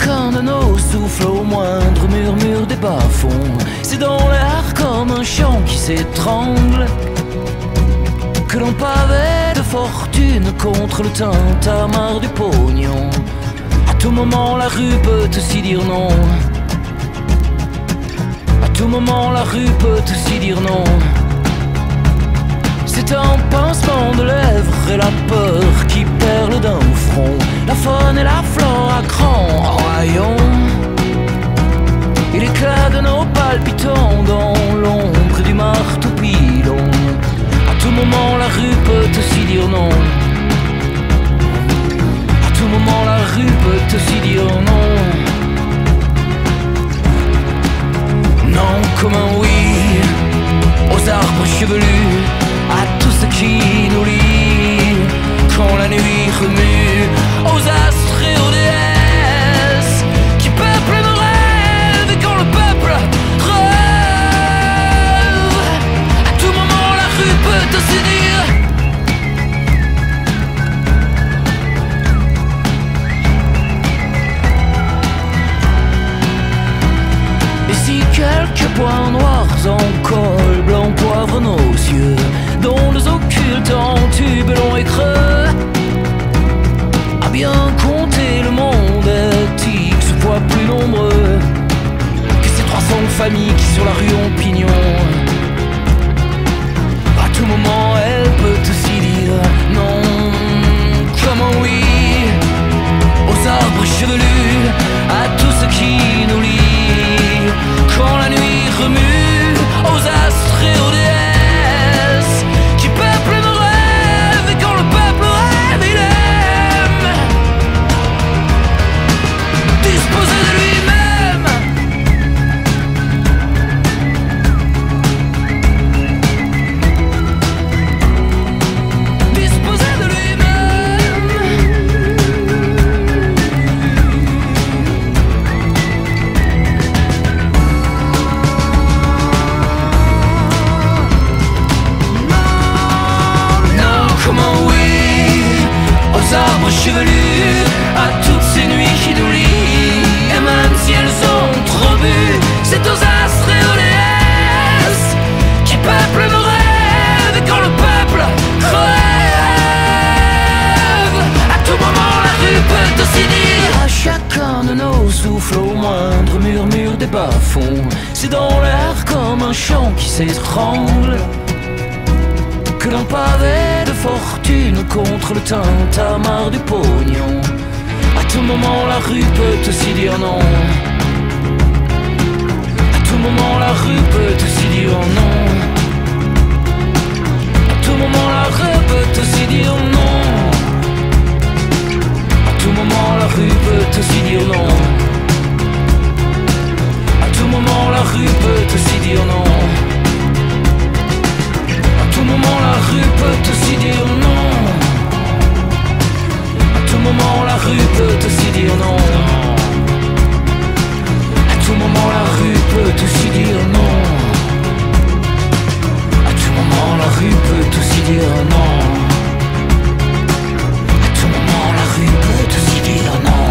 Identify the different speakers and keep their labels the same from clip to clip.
Speaker 1: chacun de nos souffles au moindre murmure des bas-fonds. C'est dans l'air comme un chant qui s'étrangle que l'on pavait de fortune contre le tintamarre du pognon. À tout moment la rue peut aussi dire non. À tout moment la rue peut aussi dire non. C'est un pincement de lèvres et la peur qui perle d'un front. La faune et la flore à cran en rayon. Et l'éclat de nos palpitants dans l'ombre du marteau pilon. À tout moment la rue peut aussi dire non. À tout moment la rue peut aussi dire non. Non comme un oui aux arbres chevelus, à tout ce qui nous lie. Quand la nuit remue, aux astres et aux déesses qui peuplent nos rêves. Et quand le peuple rêve, à tout moment la rue peut aussi dire. Et si quelques points noirs en col blanc poivrent nos yeux, dont les occultes en tube long et creux, à bien compter le monde éthique se voit plus nombreux que ces 300 familles qui sur la rue ont pignon. À tout moment elle peut aussi dire non comme un oui aux arbres chevelus, à tout ce qui nous lie. Quand la nuit remue, aux astres et aux déesses qui peuplent nos rêves. Et quand le peuple rêve, il aime disposer de lui-même. Disposer de lui-même. Non comme un oui aux arbres chevelus, à toutes ces nuits qui nous lient. Et même si elles ont trop bu, c'est aux astres et aux déesses qui peuplent nos rêves. Et quand le peuple crève, à tout moment la rue peut aussi dire. À chacun de nos souffles au moindre murmure des bas-fonds. C'est dans l'air comme un chant qui s'étrangle que l'on pavait de fortune contre le tintamarre du pognon. À tout moment la rue peut aussi dire non. À tout moment la rue peut aussi dire non. À tout moment la rue peut aussi dire non. À tout moment la rue peut aussi dire non. À tout moment la rue peut aussi dire non. À tout moment la rue peut aussi dire non. À tout moment la rue peut aussi dire non. À tout moment la rue peut aussi dire non. À tout moment la rue peut aussi dire non. À tout moment la rue peut aussi dire non.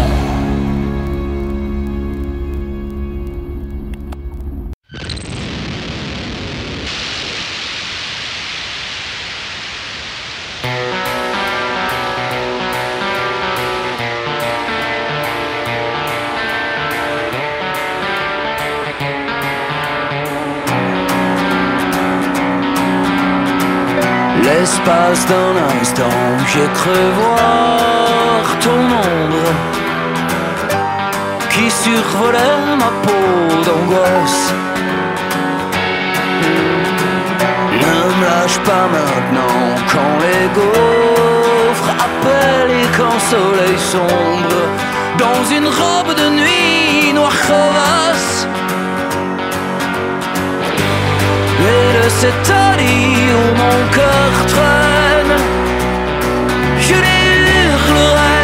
Speaker 1: L'espace d'un instant, j'ai cru voir ton ombre qui survolait ma peau d'angoisse. Ne me lâche pas maintenant quand les gaufres appellent et quand le soleil sombre dans une robe de nuit noire crevasse. Et de cet lit où mon cœur traîne, je les hurlerai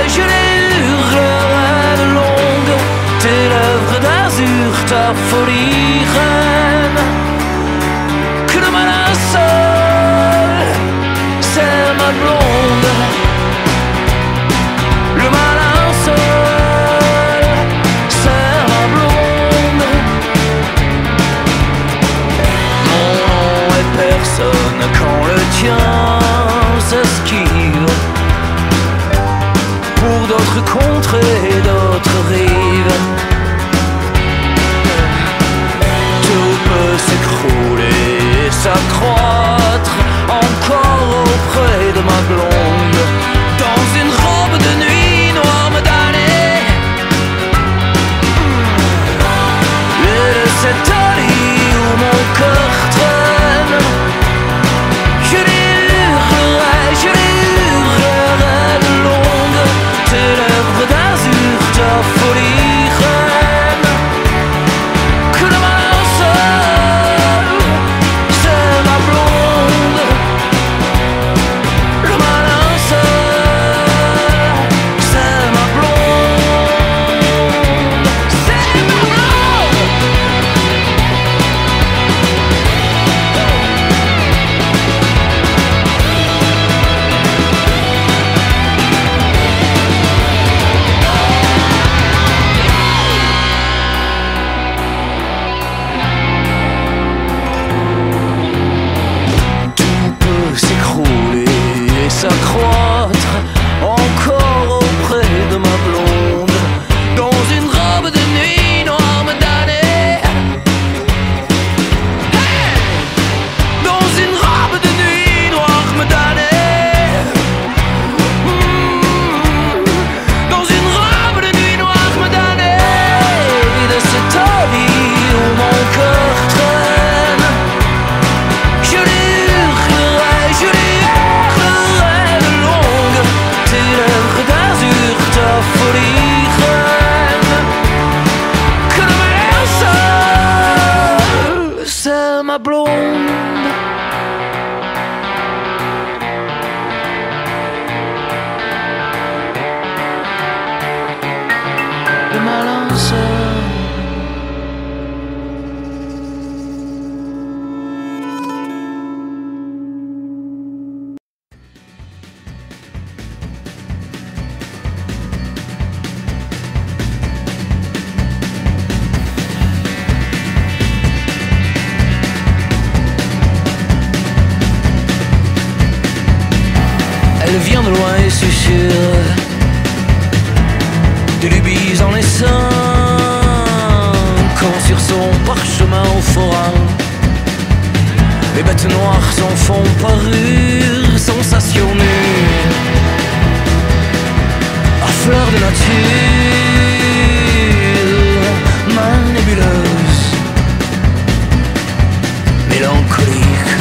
Speaker 1: de longue, tes lèvres d'azur, ta folie reine. Que le malin seul, c'est ma blonde. Le malin seul, et d'autres rives. Tout peut s'écrouler et s'accroître encore auprès de ma blonde, dans une robe de nuit noire me damnée. Et de cet lit où mon cœur traîne, je les hurlerai de longue. Tes lèvres d'azur, ta folie reine, que le malin seul, c'est ma blonde. Le malin seul, c'est ma blonde. C'est ma blonde. Tout peut s'écrouler et s'accroître encore auprès de ma blonde, dans une robe de nuit noire me damnée. Hey! Dans une robe de nuit noire me damnée. Dans une robe de nuit noire me damnée. Et de cette vie où mon cœur traîne, je les hurlerai de longue. Tes lèvres d'azur, ta folie reine, que le malin seul, c'est ma blonde. Le malin seul. Elle vient de loin et susurre de lubies en essaim, quand sur son parchemin au forain les bêtes noires s'en font parure, sensation nue à fleur de nature, main nébuleuse, mélancolique.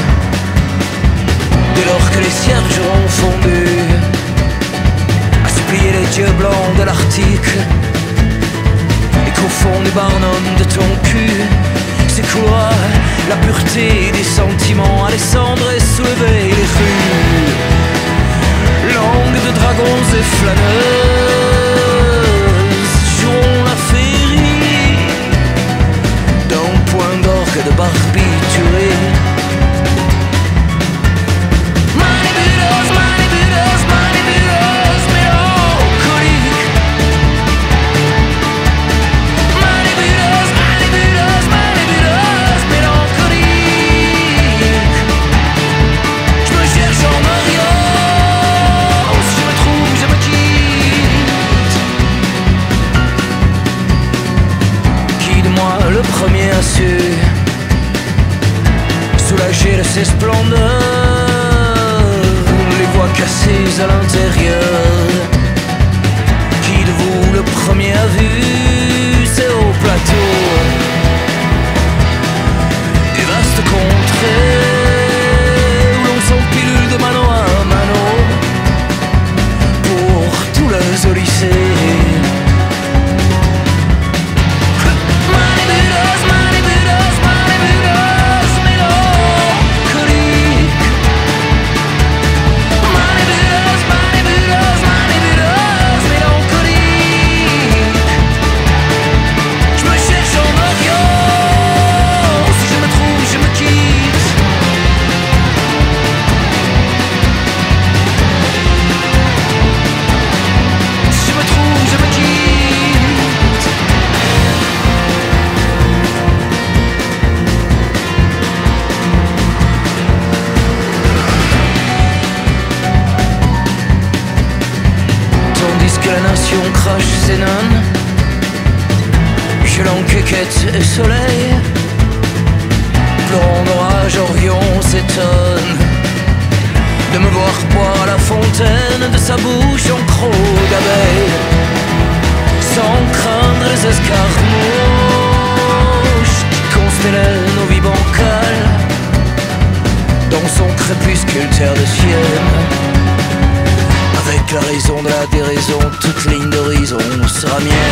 Speaker 1: Dès lors que les cierges auront fondu, à supplier les dieux blancs de l'Arctique, et qu'au fond du barnum de ton cul s'écouloir la pureté des sentiments, à descendre et soulever les rues, langues de dragons et flâneuses, joueront la féerie d'un point d'orgue de barbiturés. Le premier a su soulager de ses splendeurs les voix cassées à l'intérieur. Qui de vous le premier a vu ces hauts plateaux, des vastes contrées où l'on s'empile de mano à mano pour tous les Odyssées. Money Chelan, quéquette et soleil, pleurant d'orage, Orion s'étonne de me voir boire à la fontaine de sa bouche en croc d'abeille, sans craindre les escarmouches qui constellaient nos vies bancales dans son crépuscule terre de sienne. Avec la raison de la déraison, toute ligne d'horizon sera mienne.